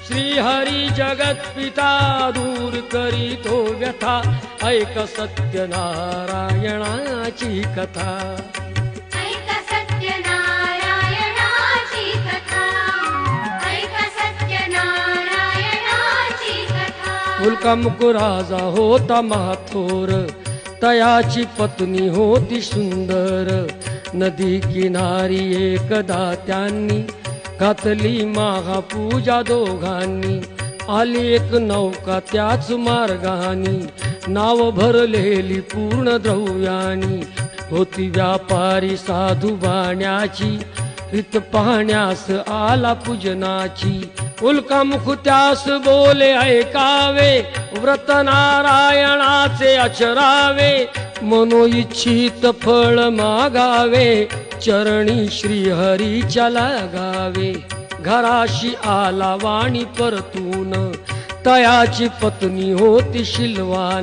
श्रीहरी जगत पिता दूर करीतो व्यथा ऐक सत्यनारायणाची कथा ऐक सत्यनारायणाची कथा ऐक सत्यनारायणाची कथा मुलका मुकुराजा होता महाथोर तयाची पत्नी होती सुंदर नदी किनारी एकदा त्यांनी घातली महापूजा दोघांनी आली एक नौका त्याच मार्गानी नाव भरलेली पूर्ण द्रव्यानी होती व्यापारी साधू बाण्याची रीत पाहण्यास आला पूजनाची उल्कामुख त्यास बोले ऐकावे व्रत नारायणाचे आचरावे मनोइच्छित फळ मागावे चरणी श्रीहरीच्या लागावे घराशी आला वाणी परतून तयाची पत्नी होती शिलवान